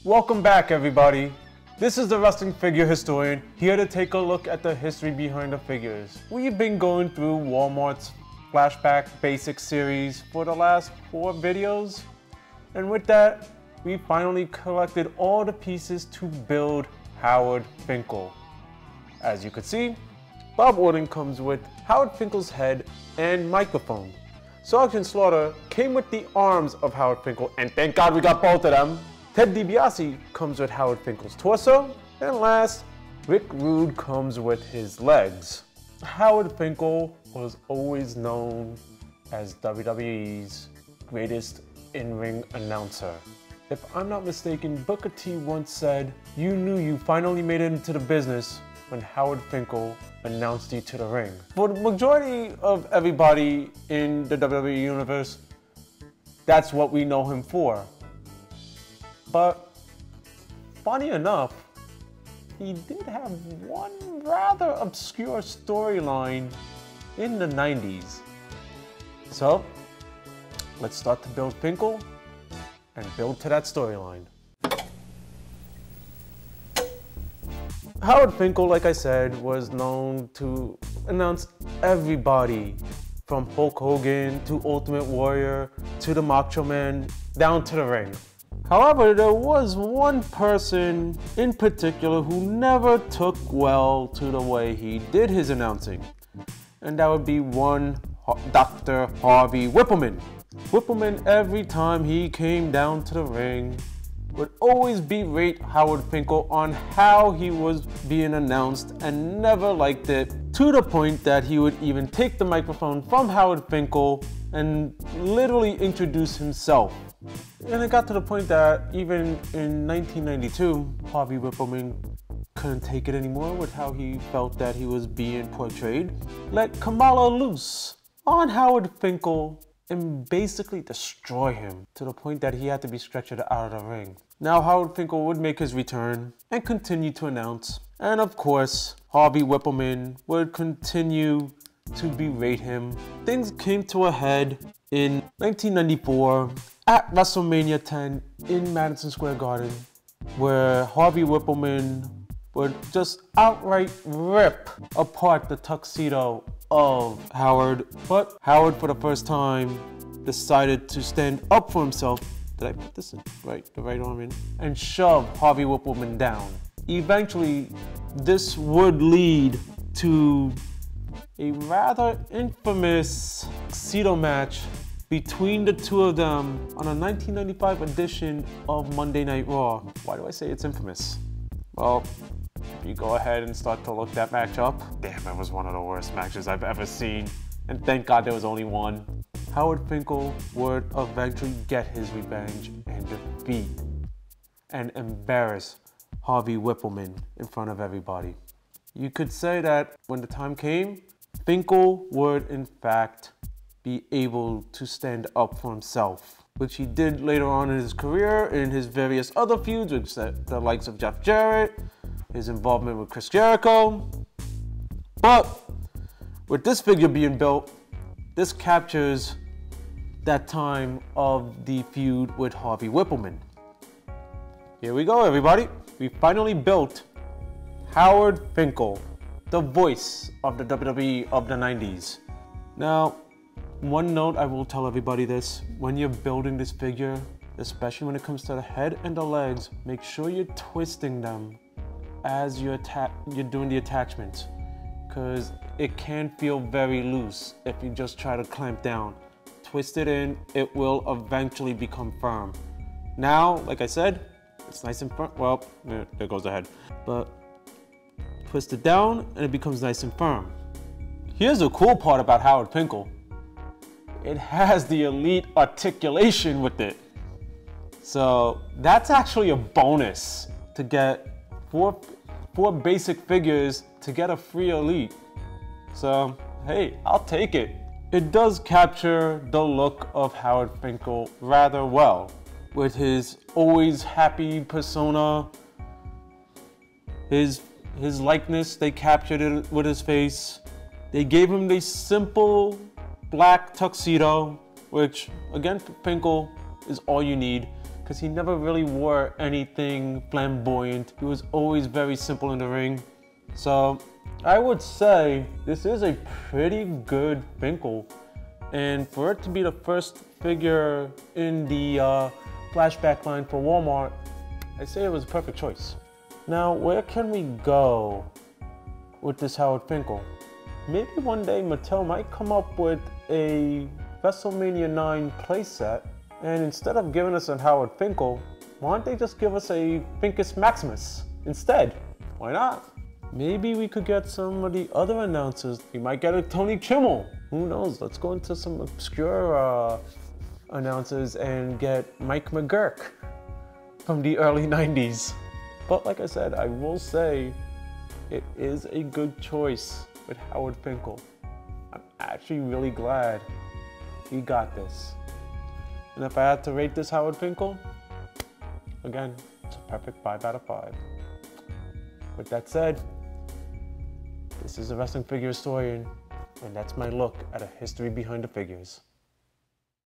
Welcome back, everybody. This is the Wrestling Figure Historian, here to take a look at the history behind the figures. We've been going through Walmart's Flashback Basic Series for the last 4 videos. And with that, we finally collected all the pieces to build Howard Finkel. As you can see, Bob Orton comes with Howard Finkel's head and microphone. Sergeant Slaughter came with the arms of Howard Finkel, and thank God we got both of them. Ted DiBiase comes with Howard Finkel's torso, and last, Rick Rude comes with his legs. Howard Finkel was always known as WWE's greatest in-ring announcer. If I'm not mistaken, Booker T once said, "You knew you finally made it into the business when Howard Finkel announced you to the ring." For the majority of everybody in the WWE universe, that's what we know him for. But funny enough, he did have one rather obscure storyline in the 90s. So let's start to build Finkel and build to that storyline. Howard Finkel, like I said, was known to announce everybody from Hulk Hogan to Ultimate Warrior to the Macho Man down to the ring. However, there was one person in particular who never took well to the way he did his announcing, and that would be one Dr. Harvey Wippleman. Wippleman, every time he came down to the ring, would always berate Howard Finkel on how he was being announced and never liked it, to the point that he would even take the microphone from Howard Finkel and literally introduce himself. And it got to the point that even in 1992, Harvey Wippleman couldn't take it anymore with how he felt that he was being portrayed. Let Kamala loose on Howard Finkel and basically destroy him to the point that he had to be stretchered out of the ring. Now Howard Finkel would make his return and continue to announce. And of course, Harvey Wippleman would continue to berate him. Things came to a head in 1994 at WrestleMania 10 in Madison Square Garden, where Harvey Wippleman would just outright rip apart the tuxedo of Howard. But Howard, for the first time, decided to stand up for himself. Did I put this in? Right, the right arm in? And shove Harvey Wippleman down. Eventually, this would lead to a rather infamous tuxedo match between the two of them on a 1995 edition of Monday Night Raw. Why do I say it's infamous? Well, if you go ahead and start to look that match up, damn, it was one of the worst matches I've ever seen. And thank God there was only one. Howard Finkel would eventually get his revenge and defeat and embarrass Harvey Wippleman in front of everybody. You could say that when the time came, Finkel would in fact be able to stand up for himself, which he did later on in his career in his various other feuds with the likes of Jeff Jarrett, his involvement with Chris Jericho. But with this figure being built, this captures that time of the feud with Harvey Wippleman. Here we go, everybody. We finally built Howard Finkel, the voice of the WWE of the 90s. Now, one note, I will tell everybody this: when you're building this figure, especially when it comes to the head and the legs, make sure you're twisting them as you're doing the attachments, because it can feel very loose if you just try to clamp down. Twist it in, it will eventually become firm. Now, like I said, it's nice and firm. Well, there goes the head. But twist it down and it becomes nice and firm. Here's the cool part about Howard Finkel. It has the elite articulation with it. So that's actually a bonus to get four basic figures to get a free elite. So, hey, I'll take it. It does capture the look of Howard Finkel rather well, with his always happy persona, his likeness, they captured it with his face. They gave him the simple black tuxedo, which again for Finkel is all you need. because he never really wore anything flamboyant. He was always very simple in the ring. So I would say this is a pretty good Finkel. And for it to be the first figure in the flashback line for Walmart, I say it was a perfect choice. Now, where can we go with this Howard Finkel? Maybe one day Mattel might come up with a WrestleMania 9 playset, and instead of giving us a Howard Finkel, why don't they just give us a Finkus Maximus instead? Why not? Maybe we could get some of the other announcers. We might get a Tony Kimmel. Who knows? Let's go into some obscure announcers and get Mike McGurk from the early 90s. But like I said, I will say it is a good choice with Howard Finkel. I'm actually really glad he got this. And if I had to rate this Howard Finkel, again, it's a perfect 5 out of 5. With that said, this is a wrestling figure historian, and that's my look at a history behind the figures.